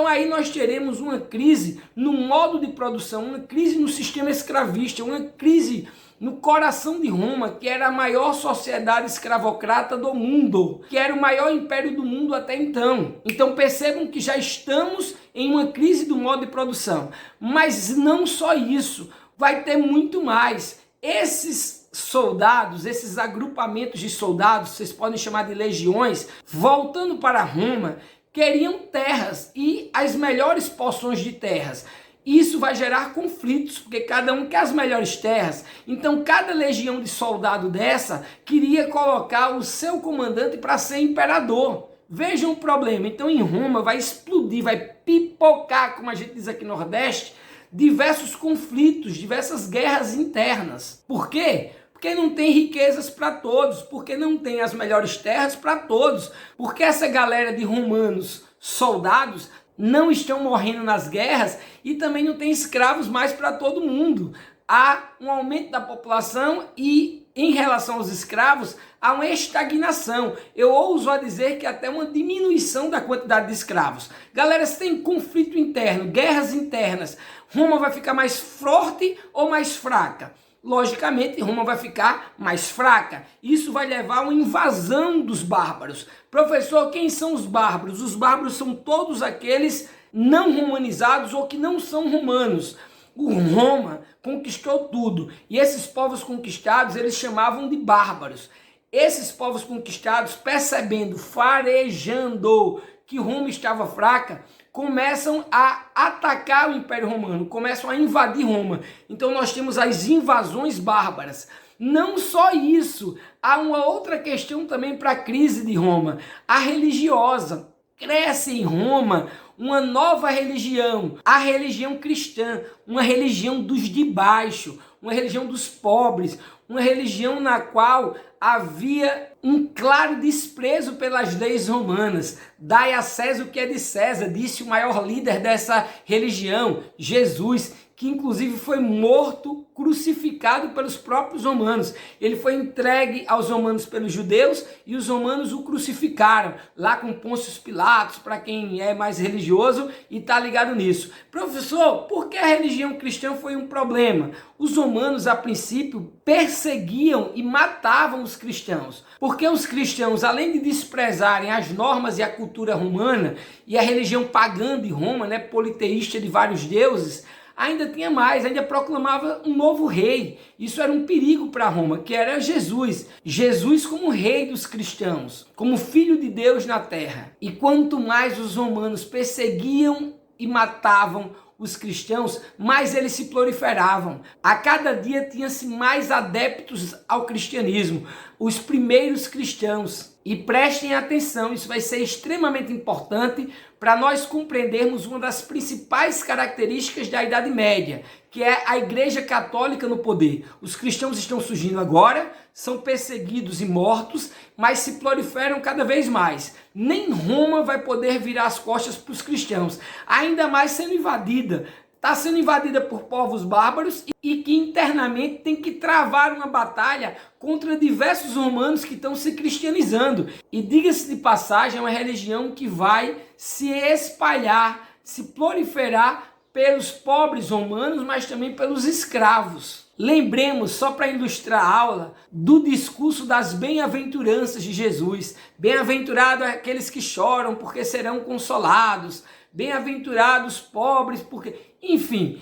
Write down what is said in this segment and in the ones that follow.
Então aí nós teremos uma crise no modo de produção, uma crise no sistema escravista, uma crise no coração de Roma, que era a maior sociedade escravocrata do mundo, que era o maior império do mundo até então. Então percebam que já estamos em uma crise do modo de produção. Mas não só isso, vai ter muito mais. Esses soldados, esses agrupamentos de soldados, vocês podem chamar de legiões, voltando para Roma, queriam terras e as melhores porções de terras. Isso vai gerar conflitos, porque cada um quer as melhores terras. Então cada legião de soldado dessa queria colocar o seu comandante para ser imperador. Vejam o problema. Então em Roma vai explodir, vai pipocar, como a gente diz aqui no Nordeste, diversos conflitos, diversas guerras internas. Por quê? Porque não tem riquezas para todos, porque não tem as melhores terras para todos, porque essa galera de romanos, soldados, não estão morrendo nas guerras e também não tem escravos mais para todo mundo. Há um aumento da população e, em relação aos escravos, há uma estagnação. Eu ouso a dizer que até uma diminuição da quantidade de escravos. Galera, se tem conflito interno, guerras internas, Roma vai ficar mais forte ou mais fraca? Logicamente, Roma vai ficar mais fraca. Isso vai levar a uma invasão dos bárbaros. Professor, quem são os bárbaros? Os bárbaros são todos aqueles não romanizados ou que não são romanos. O Roma conquistou tudo. E esses povos conquistados, eles chamavam de bárbaros. Esses povos conquistados, percebendo, farejando que Roma estava fraca, começam a atacar o Império Romano, começam a invadir Roma. Então nós temos as invasões bárbaras. Não só isso, há uma outra questão também para a crise de Roma, a religiosa. Cresce em Roma uma nova religião, a religião cristã, uma religião dos de baixo, uma religião dos pobres, uma religião na qual havia um claro desprezo pelas leis romanas. Dai a César o que é de César, disse o maior líder dessa religião, Jesus, que inclusive foi morto, crucificado pelos próprios romanos. Ele foi entregue aos romanos pelos judeus e os romanos o crucificaram, lá com Pôncio Pilatos, para quem é mais religioso e está ligado nisso. Professor, por que a religião cristã foi um problema? Os romanos, a princípio, perseguiam e matavam os cristãos, porque os cristãos, além de desprezarem as normas e a cultura romana e a religião pagã de Roma, né, politeísta de vários deuses, ainda tinha mais, ainda proclamava um novo rei. Isso era um perigo para Roma, que era Jesus. Jesus como rei dos cristãos, como filho de Deus na terra. E quanto mais os romanos perseguiam e matavam os cristãos, mais eles se proliferavam. A cada dia tinha-se mais adeptos ao cristianismo, os primeiros cristãos. E prestem atenção, isso vai ser extremamente importante para nós compreendermos uma das principais características da Idade Média, que é a Igreja Católica no poder. Os cristãos estão surgindo agora, são perseguidos e mortos, mas se proliferam cada vez mais. Nem Roma vai poder virar as costas para os cristãos, ainda mais sendo invadida. Está sendo invadida por povos bárbaros e que internamente tem que travar uma batalha contra diversos romanos que estão se cristianizando. E diga-se de passagem, é uma religião que vai se espalhar, se proliferar pelos pobres romanos, mas também pelos escravos. Lembremos, só para ilustrar a aula, do discurso das bem-aventuranças de Jesus. Bem-aventurados aqueles que choram, porque serão consolados. Bem-aventurados pobres, porque... Enfim,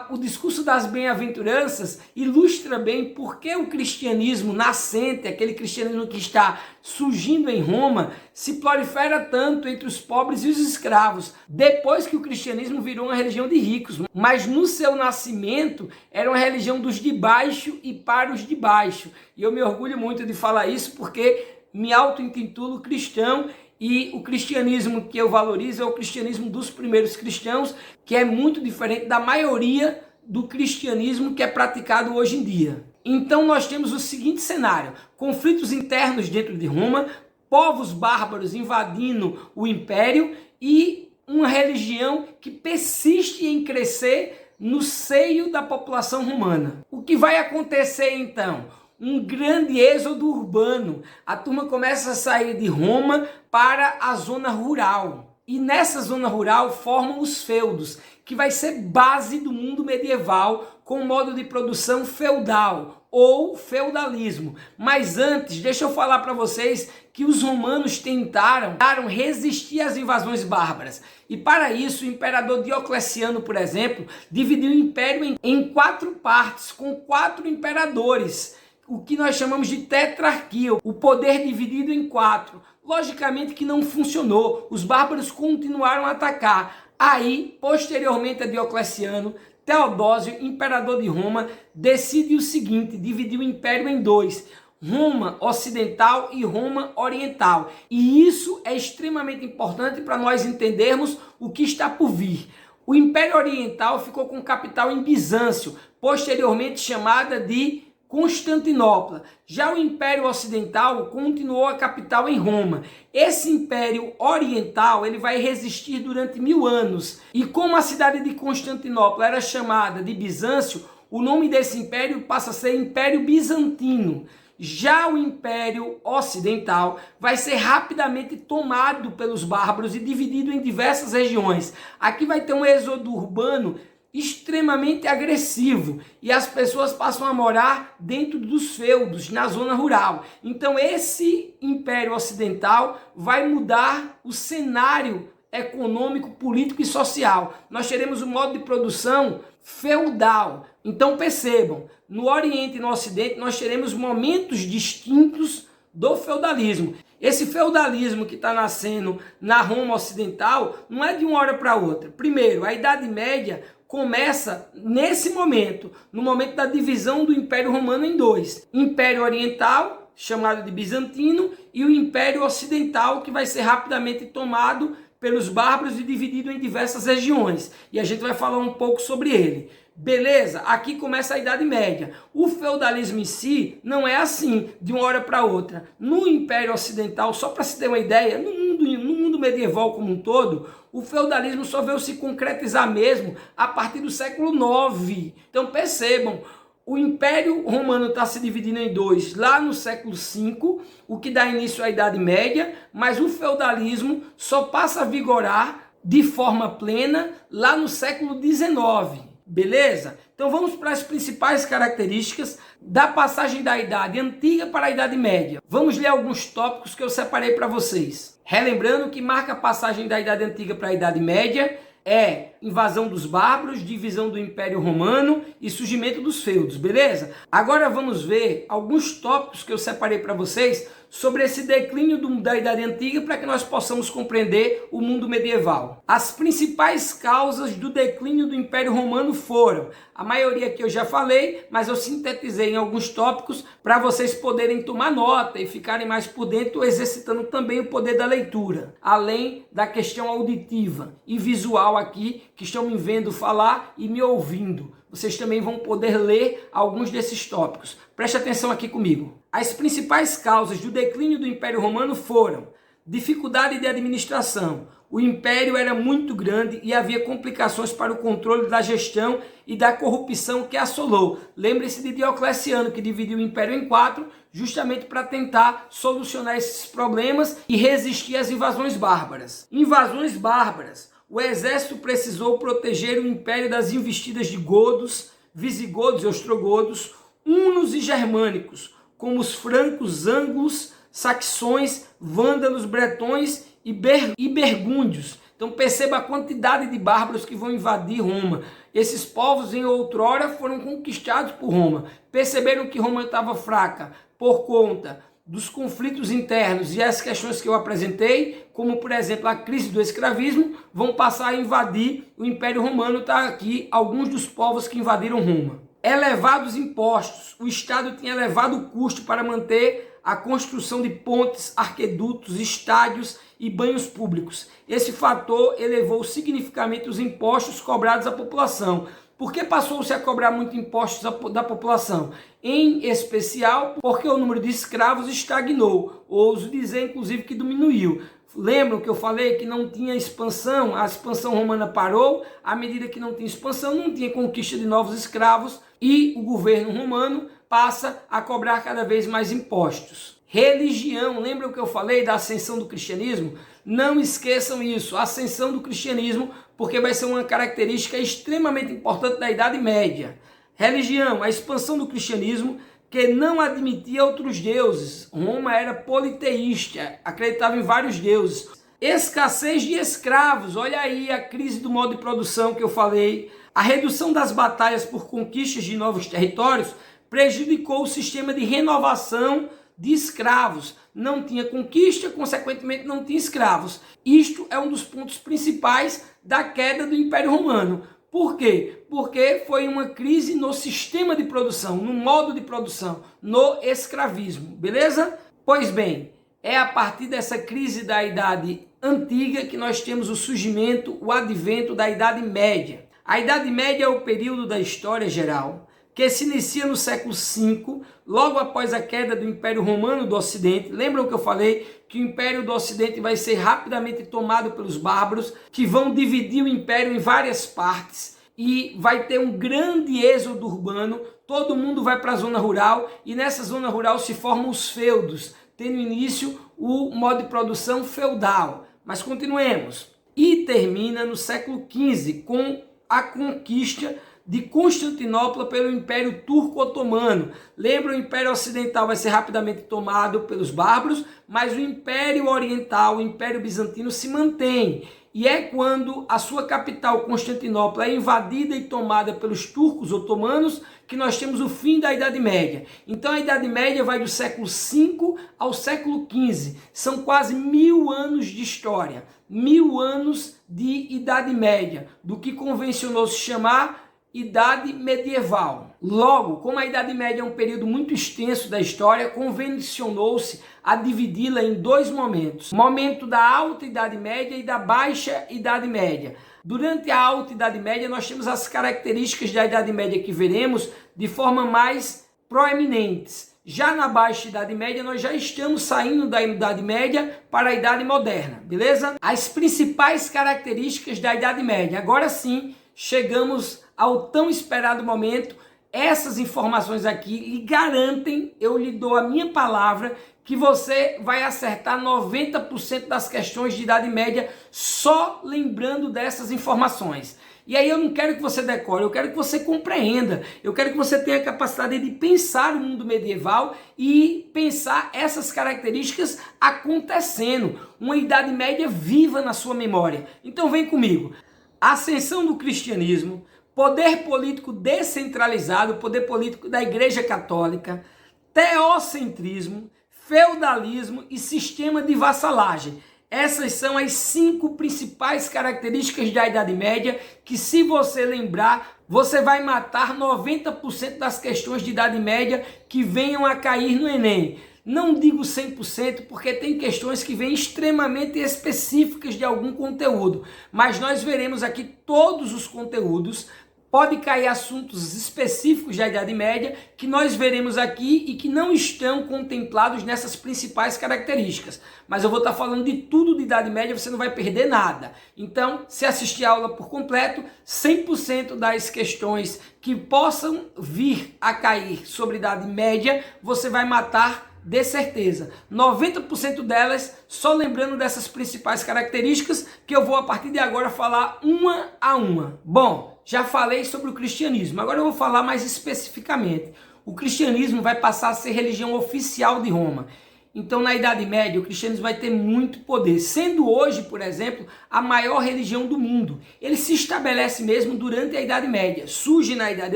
o discurso das bem-aventuranças ilustra bem por que o cristianismo nascente, aquele cristianismo que está surgindo em Roma, se prolifera tanto entre os pobres e os escravos, depois que o cristianismo virou uma religião de ricos. Mas no seu nascimento era uma religião dos de baixo e para os de baixo. E eu me orgulho muito de falar isso porque me auto-intitulo cristão. E o cristianismo que eu valorizo é o cristianismo dos primeiros cristãos, que é muito diferente da maioria do cristianismo que é praticado hoje em dia. Então nós temos o seguinte cenário: conflitos internos dentro de Roma, povos bárbaros invadindo o império e uma religião que persiste em crescer no seio da população romana. O que vai acontecer então? Um grande êxodo urbano. A turma começa a sair de Roma para a zona rural. E nessa zona rural formam os feudos, que vai ser base do mundo medieval com modo de produção feudal ou feudalismo. Mas antes, deixa eu falar para vocês que os romanos tentaram resistir às invasões bárbaras. E para isso, o imperador Diocleciano, por exemplo, dividiu o império em 4 partes, com 4 imperadores, o que nós chamamos de tetrarquia, o poder dividido em 4. Logicamente que não funcionou, os bárbaros continuaram a atacar. Aí, posteriormente a Diocleciano, Teodósio, imperador de Roma, decide o seguinte: dividir o império em 2, Roma Ocidental e Roma Oriental. E isso é extremamente importante para nós entendermos o que está por vir. O Império Oriental ficou com capital em Bizâncio, posteriormente chamada de Constantinopla. Já o Império Ocidental continuou a capital em Roma. Esse Império Oriental ele vai resistir durante 1000 anos. E como a cidade de Constantinopla era chamada de Bizâncio, o nome desse império passa a ser Império Bizantino. Já o Império Ocidental vai ser rapidamente tomado pelos bárbaros e dividido em diversas regiões. Aqui vai ter um êxodo urbano extremamente agressivo e as pessoas passam a morar dentro dos feudos, na zona rural. Então esse Império Ocidental vai mudar o cenário econômico, político e social. Nós teremos um modo de produção feudal. Então percebam, no Oriente e no Ocidente nós teremos momentos distintos do feudalismo. Esse feudalismo que está nascendo na Roma Ocidental não é de uma hora para outra. Primeiro, a Idade Média começa nesse momento, no momento da divisão do Império Romano em 2. Império Oriental, chamado de Bizantino, e o Império Ocidental, que vai ser rapidamente tomado pelos bárbaros e dividido em diversas regiões. E a gente vai falar um pouco sobre ele. Beleza? Aqui começa a Idade Média. O feudalismo em si não é assim, de uma hora para outra. No Império Ocidental, só para se ter uma ideia, no mundo medieval como um todo, o feudalismo só veio se concretizar mesmo a partir do século IX. Então percebam, o Império Romano está se dividindo em 2 lá no século V, o que dá início à Idade Média, mas o feudalismo só passa a vigorar de forma plena lá no século XIX. Beleza? Então vamos para as principais características da passagem da Idade Antiga para a Idade Média. Vamos ler alguns tópicos que eu separei para vocês. Relembrando que marca a passagem da Idade Antiga para a Idade Média é invasão dos bárbaros, divisão do Império Romano e surgimento dos feudos, beleza? Agora vamos ver alguns tópicos que eu separei para vocês sobre esse declínio da Idade Antiga para que nós possamos compreender o mundo medieval. As principais causas do declínio do Império Romano foram, a maioria que eu já falei, mas eu sintetizei em alguns tópicos para vocês poderem tomar nota e ficarem mais por dentro, exercitando também o poder da leitura, além da questão auditiva e visual aqui, que estão me vendo falar e me ouvindo. Vocês também vão poder ler alguns desses tópicos. Preste atenção aqui comigo. As principais causas do declínio do Império Romano foram dificuldade de administração. O império era muito grande e havia complicações para o controle da gestão e da corrupção que assolou. Lembre-se de Diocleciano, que dividiu o império em 4, justamente para tentar solucionar esses problemas e resistir às invasões bárbaras. Invasões bárbaras. O exército precisou proteger o império das investidas de godos, visigodos e ostrogodos, hunos e germânicos, como os francos, ângulos, saxões, vândalos, bretões e bergúndios. Então perceba a quantidade de bárbaros que vão invadir Roma. Esses povos em outrora foram conquistados por Roma. Perceberam que Roma estava fraca por conta dos conflitos internos e as questões que eu apresentei, como por exemplo a crise do escravismo, vão passar a invadir o Império Romano. Está aqui alguns dos povos que invadiram Roma. Elevados impostos. O Estado tinha elevado o custo para manter a construção de pontes, arquedutos, estádios e banhos públicos. Esse fator elevou significativamente os impostos cobrados à população. Por que passou-se a cobrar muito impostos da população? Em especial porque o número de escravos estagnou. Ouso dizer, inclusive, que diminuiu. Lembram que eu falei que não tinha expansão? A expansão romana parou. À medida que não tinha expansão, não tinha conquista de novos escravos. E o governo romano passa a cobrar cada vez mais impostos. religião. Lembra o que eu falei da ascensão do cristianismo? Não esqueçam isso, a ascensão do cristianismo, porque vai ser uma característica extremamente importante da Idade Média. Religião, a expansão do cristianismo, que não admitia outros deuses. Roma era politeísta, acreditava em vários deuses. Escassez de escravos, olha aí a crise do modo de produção que eu falei. A redução das batalhas por conquistas de novos territórios prejudicou o sistema de renovação de escravos. Não tinha conquista, consequentemente não tinha escravos. Isto é um dos pontos principais da queda do Império Romano. Por quê? Porque foi uma crise no sistema de produção, no modo de produção, no escravismo, beleza? Pois bem, é a partir dessa crise da Idade Antiga que nós temos o surgimento, o advento da Idade Média. A Idade Média é o período da história geral que se inicia no século V, logo após a queda do Império Romano do Ocidente. Lembram que eu falei que o Império do Ocidente vai ser rapidamente tomado pelos bárbaros, que vão dividir o Império em várias partes e vai ter um grande êxodo urbano, todo mundo vai para a zona rural e nessa zona rural se formam os feudos, tendo início o modo de produção feudal. Mas continuemos. E termina no século XV com a conquista de Constantinopla pelo Império Turco-Otomano. Lembra, o Império Ocidental vai ser rapidamente tomado pelos bárbaros, mas o Império Oriental, o Império Bizantino, se mantém. E é quando a sua capital, Constantinopla, é invadida e tomada pelos turcos otomanos que nós temos o fim da Idade Média. Então a Idade Média vai do século V ao século XV. São quase 1000 anos de história, 1000 anos de Idade Média, do que convencionou se chamar Idade Medieval. Logo, como a Idade Média é um período muito extenso da história, convencionou-se a dividi-la em dois momentos. Momento da Alta Idade Média e da Baixa Idade Média. Durante a Alta Idade Média, nós temos as características da Idade Média que veremos de forma mais proeminentes. Já na Baixa Idade Média, nós já estamos saindo da Idade Média para a Idade Moderna, beleza? As principais características da Idade Média. Agora sim, chegamos ao tão esperado momento. Essas informações aqui lhe garantem, eu lhe dou a minha palavra, que você vai acertar 90% das questões de Idade Média só lembrando dessas informações. E aí eu não quero que você decore, eu quero que você compreenda, eu quero que você tenha a capacidade de pensar o mundo medieval e pensar essas características acontecendo, uma Idade Média viva na sua memória. Então vem comigo. Ascensão do cristianismo, poder político descentralizado, poder político da Igreja Católica, teocentrismo, feudalismo e sistema de vassalagem. Essas são as 5 principais características da Idade Média que, se você lembrar, você vai matar 90% das questões de Idade Média que venham a cair no Enem. Não digo 100% porque tem questões que vêm extremamente específicas de algum conteúdo, mas nós veremos aqui todos os conteúdos. Pode cair assuntos específicos da Idade Média que nós veremos aqui e que não estão contemplados nessas principais características. Mas eu vou estar falando de tudo de Idade Média, você não vai perder nada. Então, se assistir a aula por completo, 100% das questões que possam vir a cair sobre Idade Média, você vai matar de certeza. 90% delas, só lembrando dessas principais características que eu vou a partir de agora falar uma a uma. Bom, já falei sobre o cristianismo, agora eu vou falar mais especificamente. O cristianismo vai passar a ser religião oficial de Roma. Então, na Idade Média, o cristianismo vai ter muito poder, sendo hoje, por exemplo, a maior religião do mundo. Ele se estabelece mesmo durante a Idade Média, surge na Idade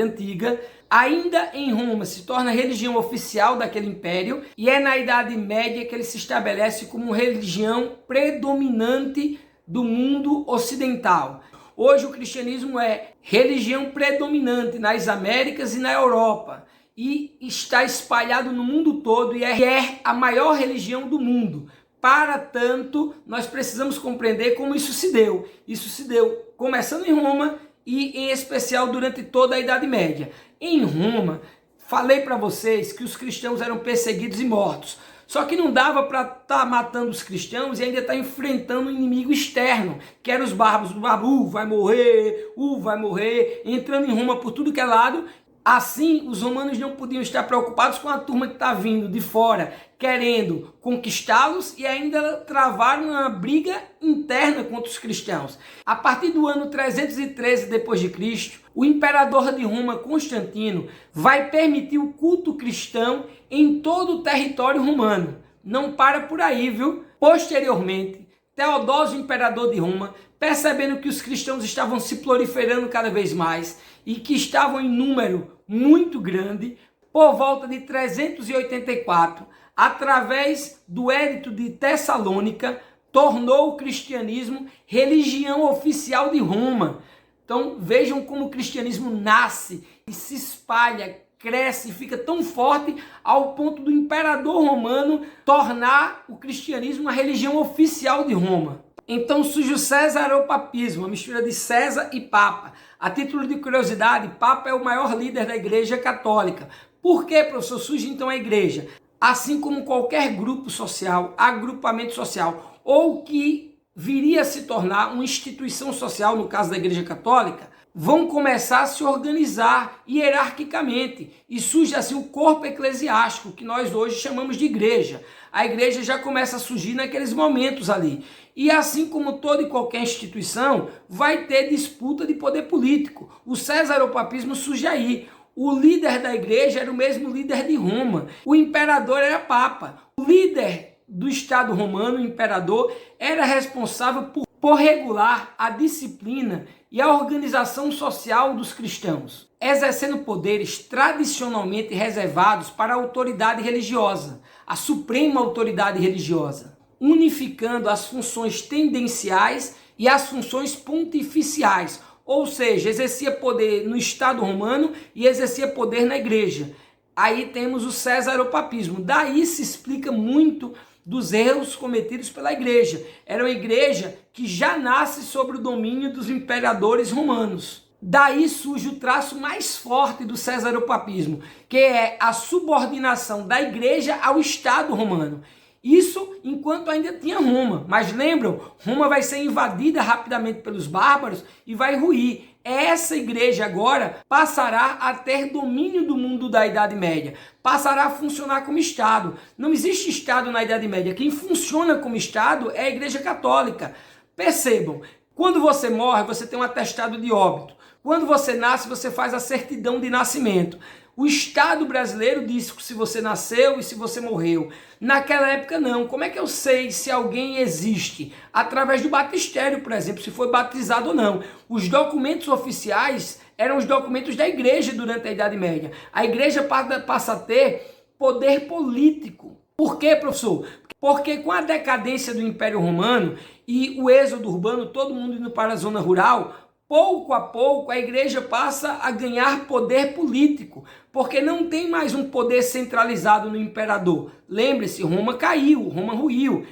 Antiga, ainda em Roma se torna religião oficial daquele império, e é na Idade Média que ele se estabelece como religião predominante do mundo ocidental. Hoje o cristianismo é religião predominante nas Américas e na Europa, e está espalhado no mundo todo e é a maior religião do mundo. Para tanto, nós precisamos compreender como isso se deu. Isso se deu começando em Roma e em especial durante toda a Idade Média. Em Roma, falei para vocês que os cristãos eram perseguidos e mortos. Só que não dava para estar matando os cristãos e ainda estar enfrentando um inimigo externo, que eram os bárbaros. Vai morrer, vai morrer, entrando em Roma por tudo que é lado. Assim, os romanos não podiam estar preocupados com a turma que está vindo de fora, querendo conquistá-los e ainda travar uma briga interna contra os cristãos. A partir do ano 313 d.C., o imperador de Roma, Constantino, vai permitir o culto cristão em todo o território romano. Não para por aí, viu? Posteriormente, Teodósio, imperador de Roma, percebendo que os cristãos estavam se proliferando cada vez mais e que estavam em número muito grande, por volta de 384, através do Edito de Tessalônica, tornou o cristianismo religião oficial de Roma. Então vejam como o cristianismo nasce e se espalha, cresce e fica tão forte ao ponto do imperador romano tornar o cristianismo a religião oficial de Roma. Então surge o cesaropapismo, a mistura de César e Papa. A título de curiosidade, Papa é o maior líder da Igreja Católica. Por que, professor, surge então a Igreja? Assim como qualquer grupo social, agrupamento social, ou que viria a se tornar uma instituição social, no caso da Igreja Católica, vão começar a se organizar hierarquicamente e surge assim o corpo eclesiástico, que nós hoje chamamos de igreja. A igreja já começa a surgir naqueles momentos ali. E assim como toda e qualquer instituição, vai ter disputa de poder político. O cesaropapismo surge aí. O líder da igreja era o mesmo líder de Roma. O imperador era Papa. O líder do Estado romano, o imperador, era responsável por regular a disciplina e a organização social dos cristãos, exercendo poderes tradicionalmente reservados para a autoridade religiosa, a suprema autoridade religiosa, unificando as funções tendenciais e as funções pontificiais, ou seja, exercia poder no Estado romano e exercia poder na igreja. Aí temos o cesaropapismo, daí se explica muito dos erros cometidos pela igreja. Era uma igreja que já nasce sob o domínio dos imperadores romanos. Daí surge o traço mais forte do cesaropapismo, que é a subordinação da igreja ao Estado romano. Isso enquanto ainda tinha Roma. Mas lembram, Roma vai ser invadida rapidamente pelos bárbaros e vai ruir. Essa igreja agora passará a ter domínio do mundo da Idade Média. Passará a funcionar como Estado. Não existe Estado na Idade Média. Quem funciona como Estado é a Igreja Católica. Percebam, quando você morre, você tem um atestado de óbito. Quando você nasce, você faz a certidão de nascimento. O Estado brasileiro diz se você nasceu e se você morreu. Naquela época não. Como é que eu sei se alguém existe? Através do batistério, por exemplo, se foi batizado ou não. Os documentos oficiais eram os documentos da igreja durante a Idade Média. A igreja passa a ter poder político. Por quê, professor? Porque com a decadência do Império Romano e o êxodo urbano, todo mundo indo para a zona rural, pouco a pouco a igreja passa a ganhar poder político, porque não tem mais um poder centralizado no imperador. Lembre-se, Roma caiu, Roma ruiu.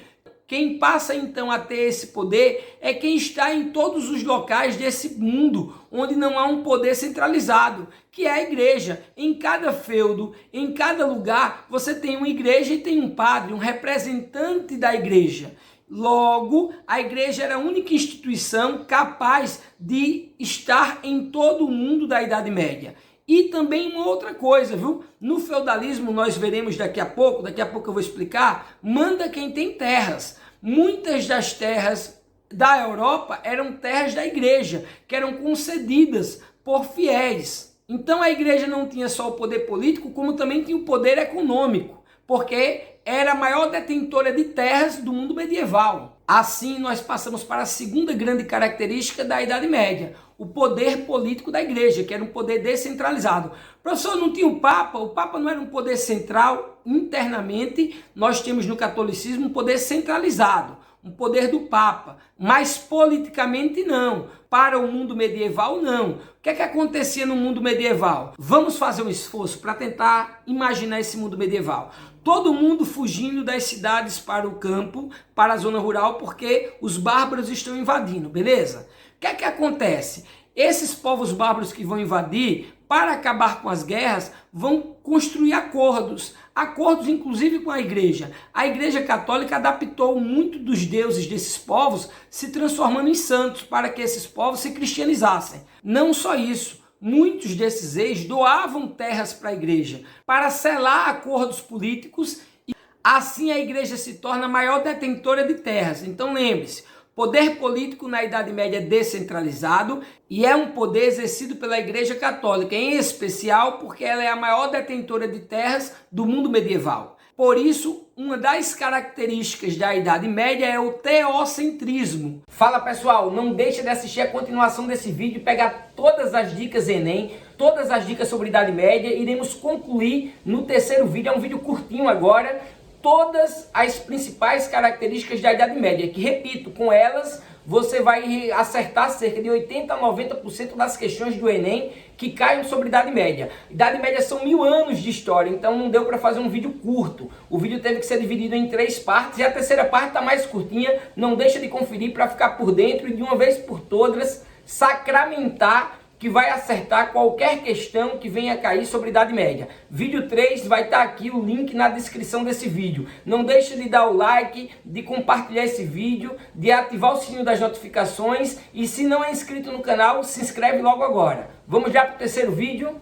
Quem passa então a ter esse poder é quem está em todos os locais desse mundo, onde não há um poder centralizado, que é a igreja. Em cada feudo, em cada lugar, você tem uma igreja e tem um padre, um representante da igreja. Logo, a igreja era a única instituição capaz de estar em todo o mundo da Idade Média. E também uma outra coisa, viu? No feudalismo, nós veremos daqui a pouco eu vou explicar, manda quem tem terras. Muitas das terras da Europa eram terras da igreja, que eram concedidas por fiéis. Então a igreja não tinha só o poder político, como também tinha o poder econômico, porque era a maior detentora de terras do mundo medieval. Assim, nós passamos para a segunda grande característica da Idade Média, o poder político da igreja, que era um poder descentralizado. Professor, não tinha o Papa não era um poder central. Internamente, nós temos no catolicismo um poder centralizado, um poder do Papa, mas politicamente não. Para o mundo medieval, não. O que é que acontecia no mundo medieval? Vamos fazer um esforço para tentar imaginar esse mundo medieval. Todo mundo fugindo das cidades para o campo, para a zona rural, porque os bárbaros estão invadindo, beleza? O que é que acontece? Esses povos bárbaros que vão invadir, para acabar com as guerras, vão construir acordos. Acordos, inclusive, com a igreja. A igreja católica adaptou muito dos deuses desses povos, se transformando em santos, para que esses povos se cristianizassem. Não só isso, muitos desses reis doavam terras para a igreja para selar acordos políticos e assim a igreja se torna a maior detentora de terras. Então lembre-se, poder político na Idade Média é descentralizado e é um poder exercido pela Igreja Católica, em especial porque ela é a maior detentora de terras do mundo medieval. Por isso, uma das características da Idade Média é o teocentrismo. Fala pessoal, não deixe de assistir a continuação desse vídeo e pegar todas as dicas Enem, todas as dicas sobre Idade Média. Iremos concluir no terceiro vídeo, é um vídeo curtinho agora, todas as principais características da Idade Média, que repito, com elas você vai acertar cerca de 80 a 90% das questões do Enem que caem sobre Idade Média. Idade Média são 1000 anos de história, então não deu para fazer um vídeo curto. O vídeo teve que ser dividido em 3 partes e a terceira parte está mais curtinha. Não deixa de conferir para ficar por dentro e de uma vez por todas sacramentar que vai acertar qualquer questão que venha a cair sobre Idade Média. Vídeo 3 vai estar aqui o link na descrição desse vídeo. Não deixe de dar o like, de compartilhar esse vídeo, de ativar o sininho das notificações e se não é inscrito no canal, se inscreve logo agora. Vamos já para o terceiro vídeo?